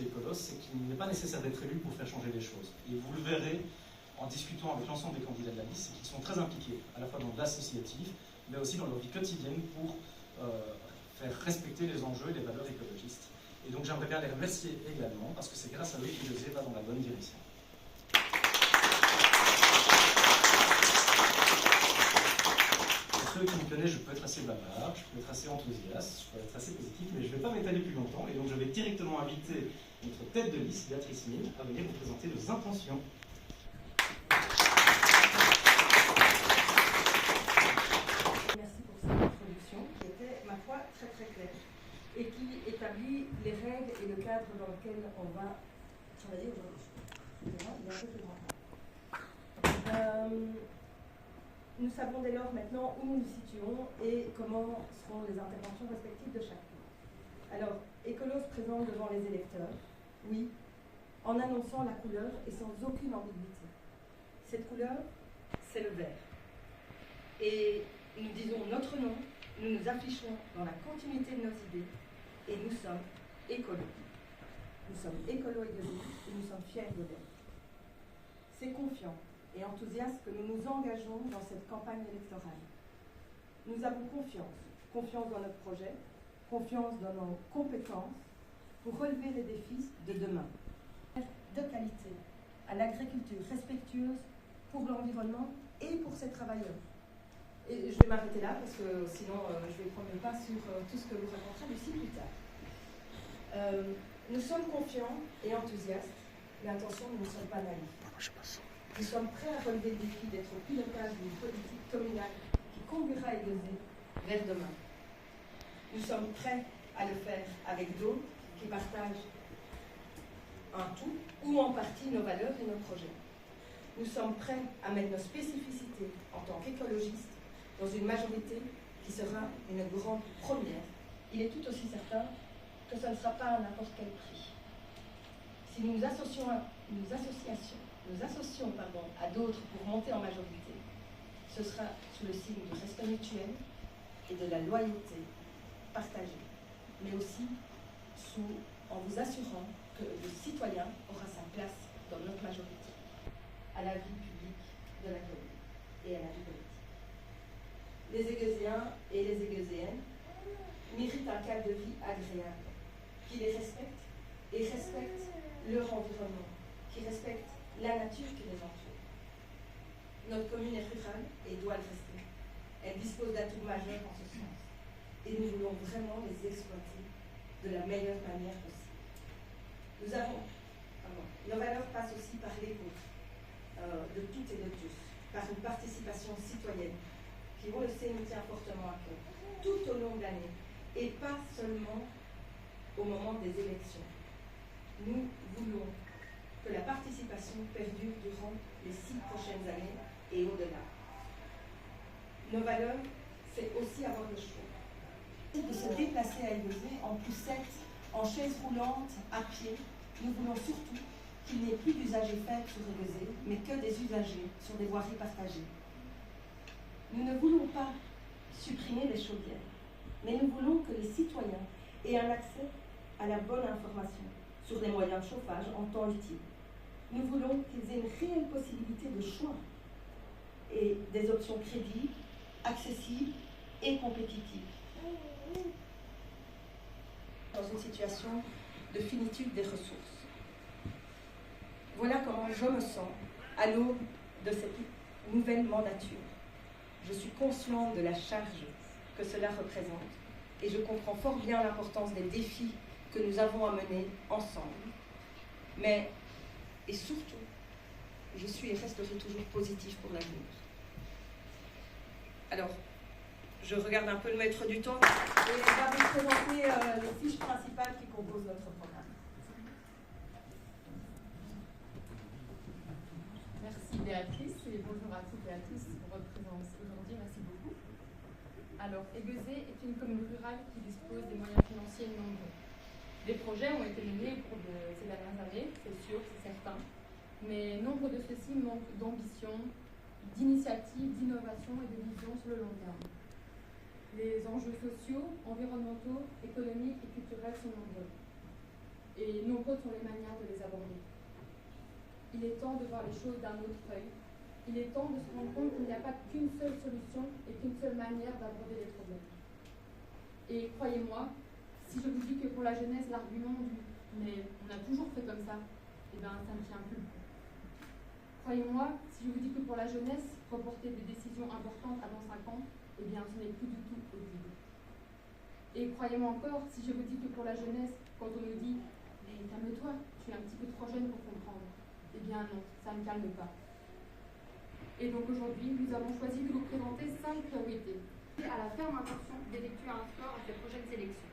chez Ecolos, c'est qu'il n'est pas nécessaire d'être élu pour faire changer les choses. Et vous le verrez en discutant avec l'ensemble des candidats de la liste, c'est qu'ils sont très impliqués, à la fois dans l'associatif, mais aussi dans leur vie quotidienne pour faire respecter les enjeux et les valeurs écologistes. Et donc j'aimerais bien les remercier également, parce que c'est grâce à eux qu'Egosé va dans la bonne direction. Pour ceux qui me connaissent, je peux être assez bavard, je peux être assez enthousiaste, je peux être assez positif, mais je ne vais pas m'étaler plus longtemps, et donc je vais directement inviter notre tête de liste, Béatrice Mille, à venir vous présenter nos intentions. Merci pour cette introduction qui était, ma foi, très très claire et qui établit les règles et le cadre dans lequel on va travailler aujourd'hui. Il est un peu plus grand. Nous savons dès lors maintenant où nous nous situons et comment seront les interventions respectives de chacun. Alors, Ecolos présente devant les électeurs, oui, en annonçant la couleur et sans aucune ambiguïté. Cette couleur, c'est le vert. Et nous disons notre nom, nous nous affichons dans la continuité de nos idées et nous sommes écolos. Nous sommes écolos et nous sommes fiers de l'être. C'est confiant et enthousiaste que nous nous engageons dans cette campagne électorale. Nous avons confiance dans notre projet, confiance dans nos compétences pour relever les défis de demain. De qualité, à l'agriculture respectueuse pour l'environnement et pour ses travailleurs. Et je vais m'arrêter là parce que sinon je vais prendre le pas sur tout ce que vous raconterez Lucie plus tard. Nous sommes confiants et enthousiastes, mais attention, nous ne sommes pas naïfs. Nous sommes prêts à relever le défi d'être au pilotage d'une politique communale qui conduira Egosé vers demain. Nous sommes prêts à le faire avec d'autres qui partagent un tout ou en partie nos valeurs et nos projets. Nous sommes prêts à mettre nos spécificités en tant qu'écologistes dans une majorité qui sera une grande première. Il est tout aussi certain que ce ne sera pas à n'importe quel prix. Si nous nous associons à d'autres pour monter en majorité, ce sera sous le signe du respect mutuel et de la loyauté partagée, mais aussi en vous assurant que le citoyen aura sa place dans notre majorité, à la vie publique de la commune et à la vie politique. Les Égosiens et les Égosiennes méritent un cadre de vie agréable, qui les respecte et respecte leur environnement, qui respecte la nature qui les entoure. Notre commune est rurale et doit le rester. Elle dispose d'atouts majeurs en ce sens. Et nous voulons vraiment les exploiter de la meilleure manière possible. Nos valeurs passent aussi par l'écoute de toutes et de tous, par une participation citoyenne qui, on le sait, nous tient fortement à cœur, tout au long de l'année, et pas seulement au moment des élections. Nous voulons que la participation perdure durant les 6 prochaines années et au-delà. Nos valeurs, c'est aussi avoir le choix. De se déplacer à Egosé en poussette, en chaise roulante, à pied. Nous voulons surtout qu'il n'y ait plus d'usagers faibles sur Egosé, mais que des usagers sur des voiries partagées. Nous ne voulons pas supprimer les chaudières, mais nous voulons que les citoyens aient un accès à la bonne information sur les moyens de chauffage en temps utile. Nous voulons qu'ils aient une réelle possibilité de choix et des options crédibles, accessibles et compétitives. Dans une situation de finitude des ressources. Voilà comment je me sens à l'aube de cette nouvelle mandature. Je suis consciente de la charge que cela représente et je comprends fort bien l'importance des défis que nous avons à mener ensemble. Mais, et surtout, je suis et resterai toujours positive pour l'avenir. Alors, je regarde un peu le maître du temps et on va vous présenter les fiches principales qui composent notre programme. Merci Béatrice et bonjour à toutes et à tous pour votre présence aujourd'hui. Merci beaucoup. Alors, Egosé est une commune rurale qui dispose des moyens financiers nombreux. Des projets ont été menés au cours de ces dernières années, c'est sûr, c'est certain, mais nombre de ceux-ci manquent d'ambition, d'initiative, d'innovation et de vision sur le long terme. Les enjeux sociaux, environnementaux, économiques et culturels sont nombreux. et nombreuses sont les manières de les aborder. Il est temps de voir les choses d'un autre œil. Il est temps de se rendre compte qu'il n'y a pas qu'une seule solution et qu'une seule manière d'aborder les problèmes. Et croyez-moi, si je vous dis que pour la jeunesse, l'argument du « mais on a toujours fait comme ça », eh bien ça ne tient plus. Croyez-moi, si je vous dis que pour la jeunesse, reporter des décisions importantes à dans 5 ans, eh bien ce n'est plus du tout audible. Et croyez-moi encore, si je vous dis que pour la jeunesse, quand on nous dit « mais calme-toi, tu es un petit peu trop jeune pour comprendre », eh bien non, ça ne calme pas. Et donc aujourd'hui, nous avons choisi de vous présenter 5 priorités. À la ferme intention d'effectuer un score à ces prochaines élections.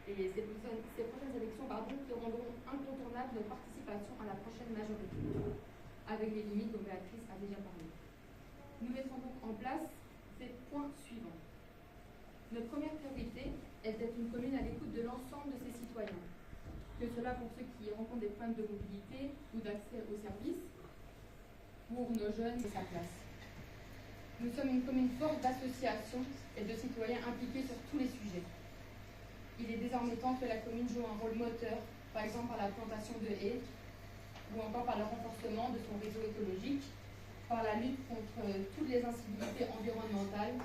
Et ces prochaines élections qui rendront incontournable notre participation à la prochaine majorité, avec les limites dont Béatrice a déjà parlé. Nous mettrons donc en place ces points suivants. Notre première priorité est d'être une commune à l'écoute de l'ensemble de ses citoyens, que cela pour ceux qui rencontrent des problèmes de mobilité ou d'accès aux services, pour nos jeunes, c'est sa place. Nous sommes une commune forte d'associations et de citoyens impliqués sur tous les sujets. Il est désormais temps que la commune joue un rôle moteur, par exemple par la plantation de haies, ou encore par le renforcement de son réseau écologique, par la lutte contre toutes les incivilités environnementales,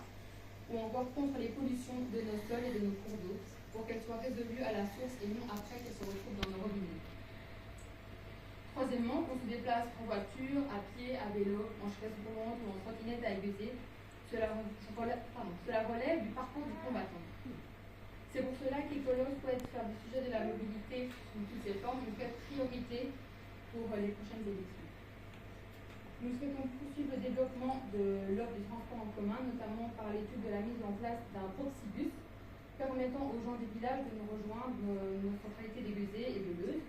ou encore contre les pollutions de nos sols et de nos cours d'eau, pour qu'elles soient résolues à la source et non après qu'elles se retrouvent dans nos robinets. Troisièmement, qu'on se déplace en voiture, à pied, à vélo, en chaise roulante ou en trottinette à aiguiser, cela relève du parcours du combattant. C'est pour cela qu'Écolo souhaite faire du sujet de la mobilité sous toutes ses formes une priorité pour les prochaines élections. Nous souhaitons poursuivre le développement de l'offre du transport en commun, notamment par l'étude de la mise en place d'un proxybus permettant aux gens des villages de nous rejoindre nos centralités d'Aiguezé et de Leuze,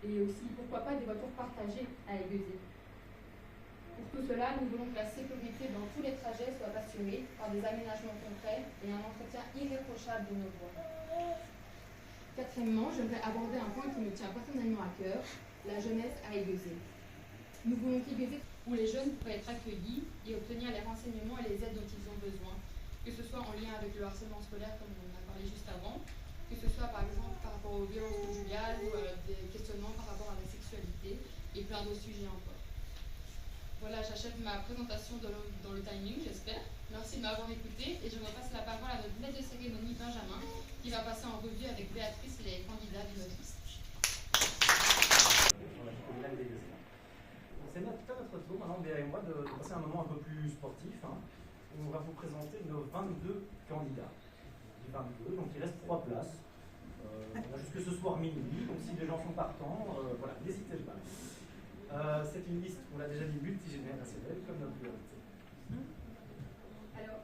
et aussi, pourquoi pas, des voitures partagées à Aiguezé. Pour tout cela, nous voulons que la sécurité dans tous les trajets soit assurée par des aménagements concrets et un entretien irréprochable de nos voies. Quatrièmement, j'aimerais aborder un point qui me tient personnellement à cœur, la jeunesse à Aiguezé. Nous voulons qu'Aiguezé, où les jeunes pourraient être accueillis et obtenir les renseignements et les aides dont ils ont besoin, que ce soit en lien avec le harcèlement scolaire, comme on en a parlé juste avant, que ce soit par exemple par rapport aux violences conjugales ou des questionnements par rapport à la sexualité et plein d'autres sujets encore. Voilà, j'achève ma présentation dans le timing, j'espère. Merci de m'avoir écouté et je repasse la parole à notre maître de cérémonie Benjamin qui va passer en revue avec Béatrice les candidats de notre liste. C'est notre tour maintenant, Béa et moi, de passer un moment un peu plus sportif. On va vous présenter nos 22 candidats. 22, donc il reste 3 places. On a jusque ce soir minuit, donc si les gens sont partants, voilà, n'hésitez pas. C'est une liste, on l'a déjà dit, multigénérationnelle, comme notre priorité. Alors,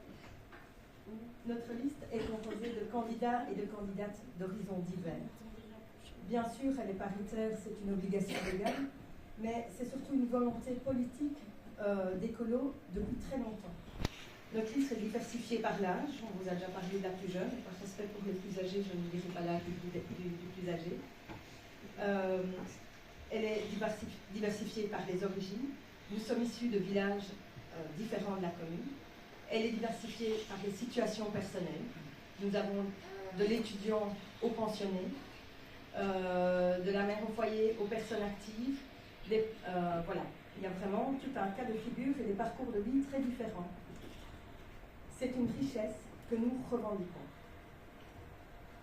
notre liste est composée de candidats et de candidates d'horizons divers. Bien sûr, elle est paritaire, c'est une obligation légale, mais c'est surtout une volonté politique d'Écolo depuis très longtemps. Notre liste est diversifiée par l'âge, on vous a déjà parlé de la plus jeune, par respect pour les plus âgés, je ne dirai pas l'âge du plus âgé. Elle est diversifiée par les origines, nous sommes issus de villages différents de la commune. Elle est diversifiée par les situations personnelles, nous avons de l'étudiant au pensionné, de la mère au foyer aux personnes actives, voilà, il y a vraiment tout un cas de figure et des parcours de vie très différents. C'est une richesse que nous revendiquons.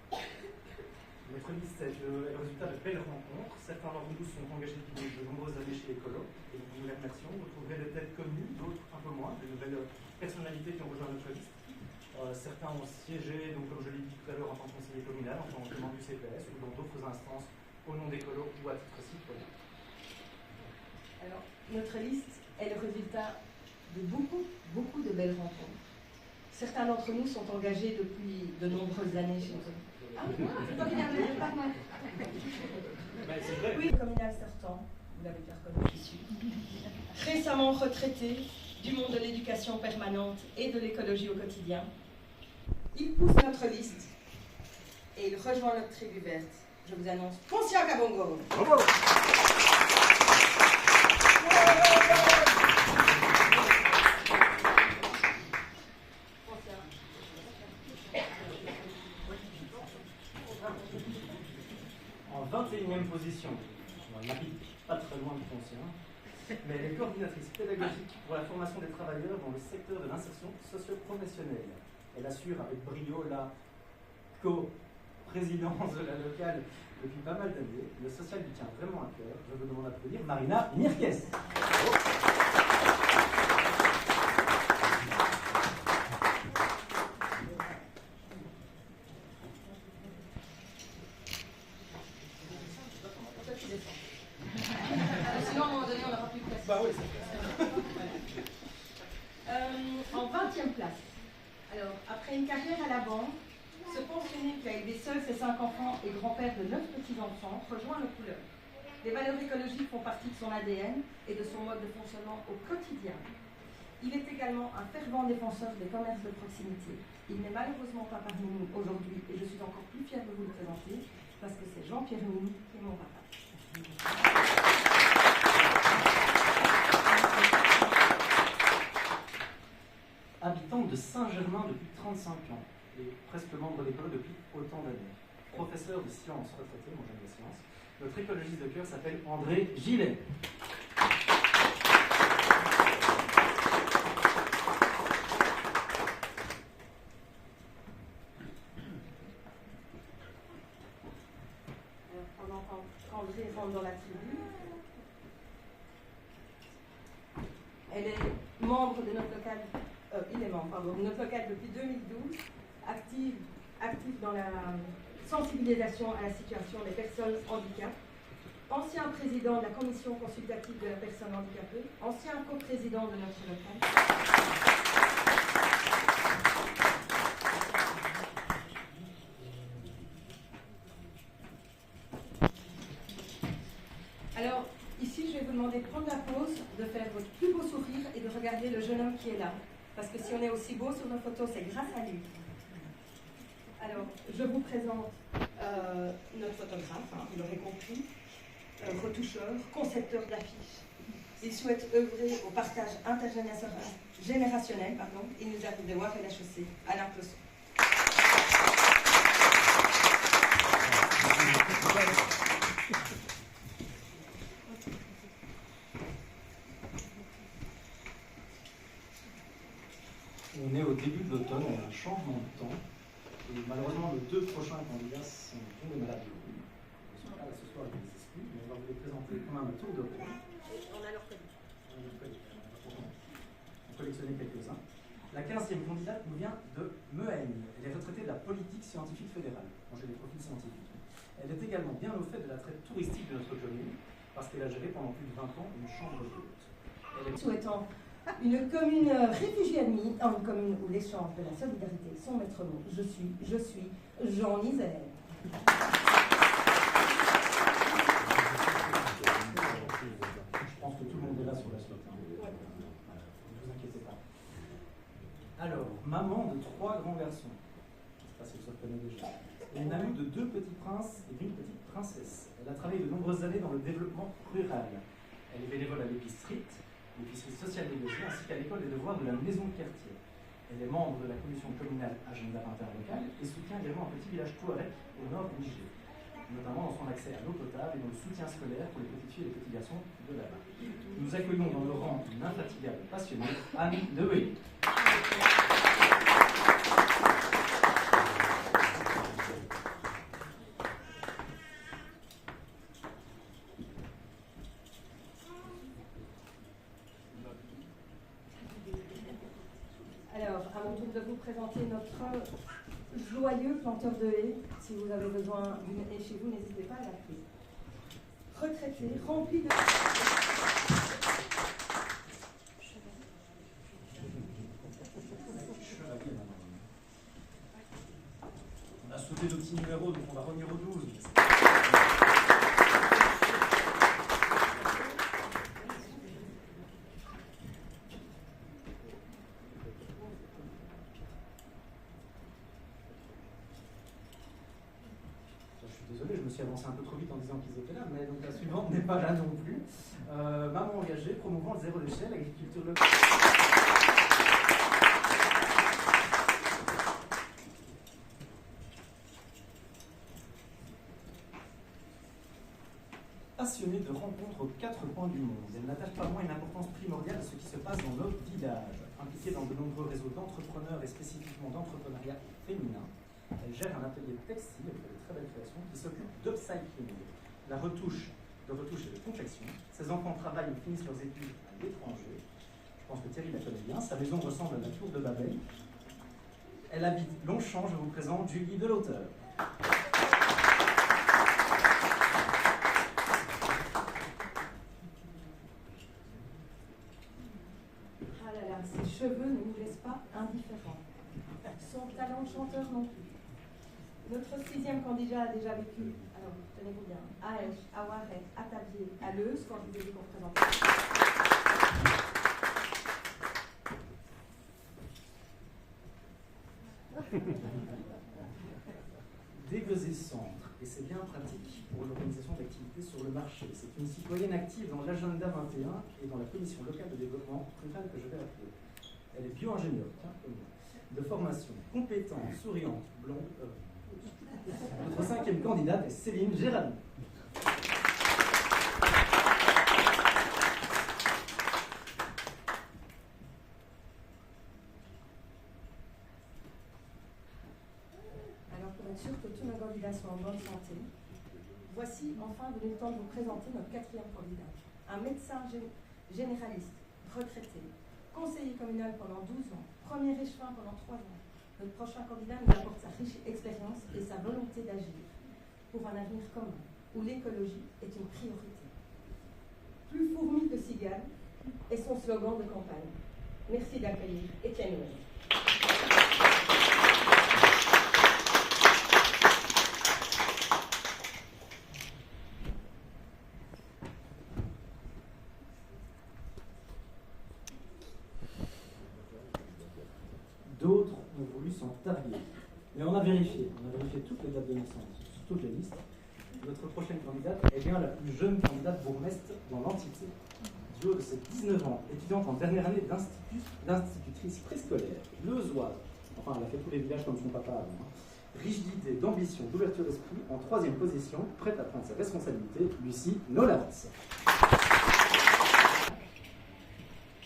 Notre liste est le résultat de belles rencontres. Certains d'entre nous sont engagés depuis de nombreuses années chez Écolo et nous vous remercions. Vous trouverez des têtes connues, d'autres un peu moins, de nouvelles personnalités qui ont rejoint notre liste. Certains ont siégé, donc, comme je l'ai dit tout à l'heure, en tant que conseiller communal, en tant que membre du CPS ou dans d'autres instances au nom d'Écolo ou à titre citoyen. Alors, notre liste est le résultat de beaucoup de belles rencontres. Certains d'entre nous sont engagés depuis de nombreuses années chez nous. Ah, c'est communal, pas mal. Oui, communal sortant, vous l'avez déjà reconnu, j'y suis. Récemment retraité du monde de l'éducation permanente et de l'écologie au quotidien. Il pousse notre liste et il rejoint notre tribu verte. Je vous annonce Poncia Kabongo. Bravo. 21e position, elle n'habite pas très loin de Pontien, mais elle est coordinatrice pédagogique pour la formation des travailleurs dans le secteur de l'insertion socio-professionnelle. Elle assure avec brio la co-présidence de la locale depuis pas mal d'années. Le social lui tient vraiment à cœur. Je vous demande d'applaudir Marina Mirkes. Sinon, à un moment donné, on n'aura plus de place. Bah oui, c'est En 20e place. Alors, après une carrière à la banque, ce pensionnaire qui a élevé seul ses 5 enfants et grand-père de 9 petits-enfants rejoint le couleur. Les valeurs écologiques font partie de son ADN et de son mode de fonctionnement au quotidien. Il est également un fervent défenseur des commerces de proximité. Il n'est malheureusement pas parmi nous aujourd'hui et je suis encore plus fière de vous le présenter parce que c'est Jean-Pierre Mini qui est mon papa. Habitant de Saint-Germain depuis 35 ans et presque membre d'école depuis autant d'années. Professeur de sciences retraité, moi j'aime les sciences. Notre écologiste de cœur s'appelle André Gillet. Pendant qu'André rentre dans la tribu, elle est membre de notre local, il est membre, pardon, de notre local depuis 2012, active dans la sensibilisation à la situation des personnes handicapées, ancien président de la commission consultative de la personne handicapée, ancien coprésident de notre local. Alors, ici, je vais vous demander de prendre la pause, de faire votre plus beau sourire et de regarder le jeune homme qui est là. Parce que si on est aussi beau sur nos photos, c'est grâce à lui. Alors, je vous présente notre photographe, vous l'aurez compris, retoucheur, concepteur d'affiches. Il souhaite œuvrer au partage intergénérationnel, Il nous arrive de voir et la chaussée. Alain Closson. On est au début de l'automne, on a un changement de temps. Et malheureusement, les 2 prochains candidats sont tombés malades. Ils ne sont pas là ce soir avec des excuses, mais on va vous les présenter quand même un tour de rôle. On a leur colis. On collectionnait quelques-uns. La 15e candidate nous vient de Mehaigne. Elle est retraitée de la politique scientifique fédérale. Moi, j'ai des profils scientifiques. Elle est également bien au fait de la traite touristique de notre commune, parce qu'elle a géré pendant plus de 20 ans une chambre d'hôte. Souhaitant une commune réfugiée admise, une commune où l'échange de la solidarité, son maître mot, je suis Jean Isère. Je pense que tout le monde est là sur la suite. Ne vous inquiétez pas. Alors, maman de 3 grands garçons. Je ne sais pas si vous le connaissez déjà. Et une amie de 2 petits princes et d'une petite princesse. Elle a travaillé de nombreuses années dans le développement rural. Elle est bénévole à l'épicerie sociale des loisirs, ainsi qu'à l'école des devoirs de la maison de quartier. Elle est membre de la commission communale agenda interlocal et soutient également un petit village touareg au nord du Niger, notamment dans son accès à l'eau potable et dans le soutien scolaire pour les petites filles et les petits garçons de là-bas. Nous accueillons dans le rang d'une infatigable passionnée, Anne Dewey. Alors, à mon tour de vous présenter notre joyeux planteur de haies. Si vous avez besoin d'une haie chez vous, n'hésitez pas à l'appeler. Retraité, rempli de... On a sauté de petits numéros, donc on va revenir au 12. Désolé, je me suis avancé un peu trop vite en disant qu'ils étaient là, mais donc la suivante n'est pas là non plus. Maman engagée, promouvant le zéro déchet, l'agriculture locale. Passionnée de rencontres aux quatre coins du monde, elle n'attache pas moins une importance primordiale à ce qui se passe dans nos villages. Impliquée dans de nombreux réseaux d'entrepreneurs et spécifiquement d'entrepreneuriat féminin, elle gère un atelier textile, elle fait de très belles créations, qui s'occupe d'upcycling, de retouche et de confection. Ses enfants travaillent ou finissent leurs études à l'étranger. Je pense que Thierry la connaît bien. Sa maison ressemble à la tour de Babel. Elle habite Longchamp. Je vous présente Julie Delauteur. Ah là là, ses cheveux ne nous laissent pas indifférents. Son talent de chanteur non plus. Notre 6e candidat a déjà vécu, alors tenez-vous bien, à Esch, à Waret, à Tabier, à Leuze, quand je vous ai dit qu'on représentait. Dégueuser Centre, et c'est bien pratique pour l'organisation d'activités sur le marché. C'est une citoyenne active dans l'agenda 21 et dans la commission locale de développement rural que je vais appeler. Elle est bio-ingénieure, comme moi, de formation, compétente, souriante, blonde. Notre 5e candidate est Céline Gérard. Alors pour être sûr que tous nos candidats sont en bonne santé, voici enfin venu le temps de vous présenter notre 4e candidat. Un médecin généraliste, retraité, conseiller communal pendant 12 ans, premier échevin pendant 3 ans. Notre prochain candidat nous apporte sa riche expérience et sa volonté d'agir pour un avenir commun, où l'écologie est une priorité. Plus fourmi que cigale est son slogan de campagne. Merci d'accueillir Étienne Noël. D'autres ont voulu s'en targuer. Mais on a vérifié toutes les dates de naissance, sur toutes les listes. Notre prochaine candidate est bien la plus jeune candidate bourgmestre dans l'entité. Du haut de ses 19 ans, étudiante en dernière année d'institutrice préscolaire, leuzoise, enfin elle a fait tous les villages comme son papa avant, riche d'idées, d'ambition, d'ouverture d'esprit, en 3e position, prête à prendre ses responsabilités, Lucie Nolans.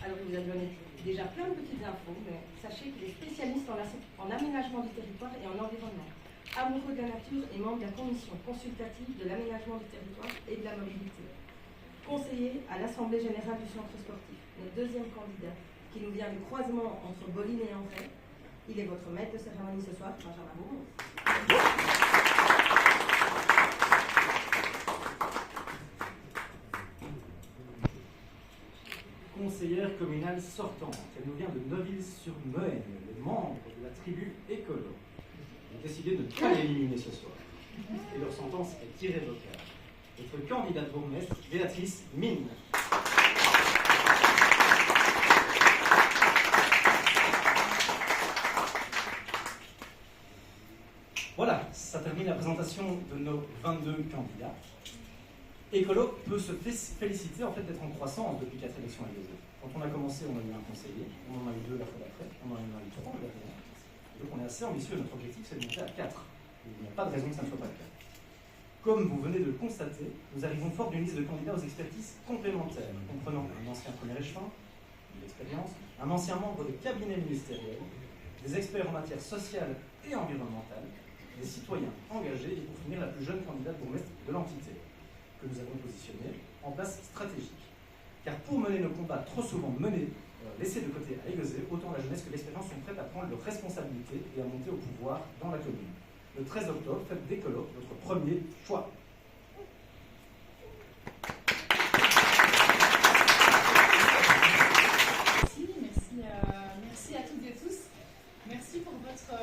Alors, il vous a donné déjà plein de petites infos, mais sachez qu'il est spécialiste en aménagement du territoire et en environnement. Amoureux de la nature et membre de la commission consultative de l'aménagement du territoire et de la mobilité. Conseiller à l'Assemblée générale du centre sportif. Notre 2e candidat, qui nous vient du croisement entre Boline et André. Il est votre maître de cérémonie ce soir, Benjamin Bourmont. Conseillère communale sortante. Elle nous vient de Neuville-sur-Meurne, les membres de la tribu écolo ont décidé de ne pas l'éliminer ce soir. Et leur sentence est irrévocable. Notre candidate bourgmestre, Béatrice Mine. Voilà, ça termine la présentation de nos 22 candidats. Écolo peut se féliciter en fait d'être en croissance depuis 4 élections à l'Élysée. Quand on a commencé, on a eu un conseiller, on en a eu 2 la fois d'après, on en a eu 3 la dernière. Donc on est assez ambitieux, notre objectif c'est de monter à 4. Il n'y a pas de raison que ça ne soit pas le cas. Comme vous venez de le constater, nous arrivons fort d'une liste de candidats aux expertises complémentaires, comprenant un ancien premier échevin, une expérience, un ancien membre de cabinet ministériel, des experts en matière sociale et environnementale, des citoyens engagés et pour finir la plus jeune candidate bourgmestre de l'entité, que nous avons positionnée en place stratégique. Car pour mener nos combats trop souvent laissés de côté à Aiguezé, autant la jeunesse que l'expérience sont prêtes à prendre leurs responsabilités et à monter au pouvoir dans la commune. Le 13 octobre, faites d'Écolo votre premier choix. Merci à toutes et tous. Merci pour votre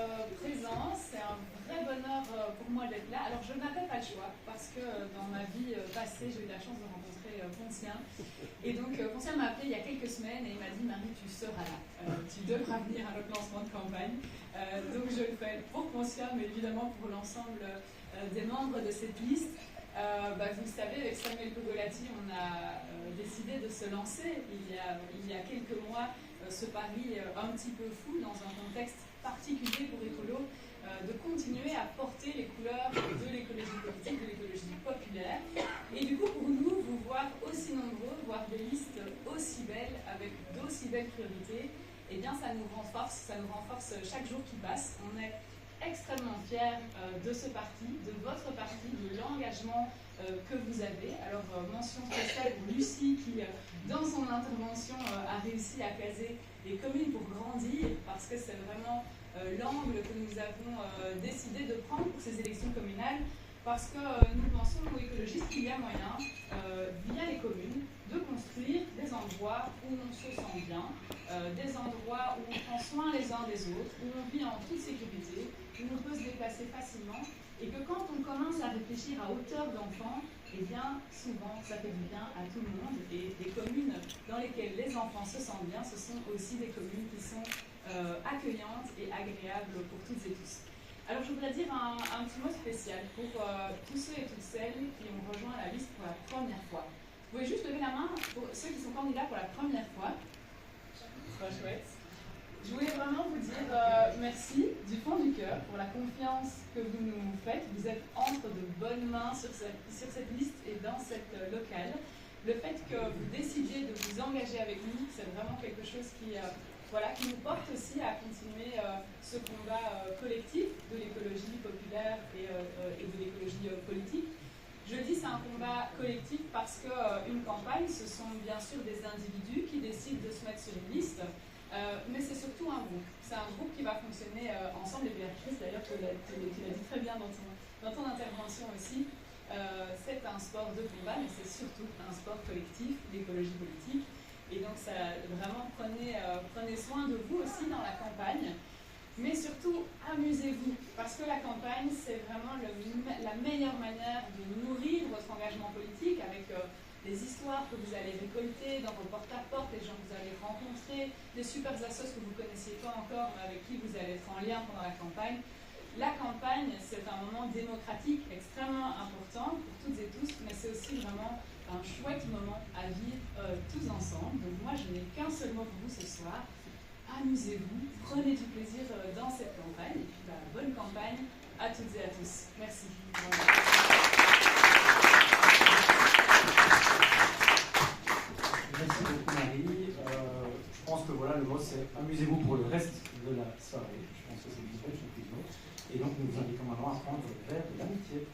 présence. C'est un vrai bonheur pour moi d'être là. Alors, je n'avais pas le choix parce que dans ma vie passée, j'ai eu la chance de rencontrer Poncien. Et donc, Poncien m'a appelé il y a quelques semaines et il m'a dit « Marie, tu seras là. Tu devras venir à notre lancement de campagne. » Donc, je le fais pour Poncien, mais évidemment pour l'ensemble des membres de cette liste. Vous le savez, avec Samuel Pogolati, on a décidé de se lancer il y a quelques mois ce pari un petit peu fou dans un contexte particulier pour Écolo, de continuer à porter les couleurs de l'écologie politique, de l'écologie populaire. Et du coup, pour nous, belle, avec d'aussi belles priorités, eh bien ça nous renforce chaque jour qui passe. On est extrêmement fiers de ce parti, de votre parti, de l'engagement que vous avez. Alors, mention spéciale pour Lucie qui, dans son intervention, a réussi à caser les communes pour grandir, parce que c'est vraiment l'angle que nous avons décidé de prendre pour ces élections communales, parce que nous pensons, nous écologistes, qu'il y a moyen, via les communes, de construire des endroits où on se sent bien, des endroits où on prend soin les uns des autres, où on vit en toute sécurité, où on peut se déplacer facilement, et que quand on commence à réfléchir à hauteur d'enfant, eh bien, souvent, ça fait du bien à tout le monde, et les communes dans lesquelles les enfants se sentent bien, ce sont aussi des communes qui sont accueillantes et agréables pour toutes et tous. Alors, je voudrais dire un petit mot spécial pour tous ceux et toutes celles qui ont rejoint la liste pour la première fois. Vous pouvez juste lever la main pour ceux qui sont candidats pour la première fois. Trop chouette. Je voulais vraiment vous dire merci du fond du cœur pour la confiance que vous nous faites. Vous êtes entre de bonnes mains sur cette liste et dans cette locale. Le fait que vous décidiez de vous engager avec nous, c'est vraiment quelque chose qui nous porte aussi à continuer ce combat collectif de l'écologie populaire et de l'écologie politique. Je dis c'est un combat collectif parce qu'une campagne, ce sont bien sûr des individus qui décident de se mettre sur une liste, mais c'est surtout un groupe. C'est un groupe qui va fonctionner ensemble, et Béatrice d'ailleurs, tu l'as dit très bien dans ton intervention aussi. C'est un sport de combat, mais c'est surtout un sport collectif, l'écologie politique. Et donc, vraiment, prenez soin de vous aussi dans la campagne. Mais surtout, amusez-vous. Parce que la campagne, c'est vraiment la meilleure manière de nourrir votre engagement politique avec les histoires que vous allez récolter dans vos porte-à-porte, les gens que vous allez rencontrer, les super assos que vous ne connaissiez pas encore, mais avec qui vous allez être en lien pendant la campagne. La campagne, c'est un moment démocratique extrêmement important pour toutes et tous, mais c'est aussi vraiment un chouette moment à vivre tous ensemble. Donc moi, je n'ai qu'un seul mot pour vous ce soir. Amusez-vous, prenez du plaisir dans cette campagne. Et puis, bonne campagne à toutes et à tous. Merci. Merci beaucoup Marie. Je pense que voilà, le mot c'est amusez-vous pour le reste de la soirée. Je pense que c'est visuel, je ne puis. Et donc nous vous invitons maintenant à prendre le verre de l'amitié.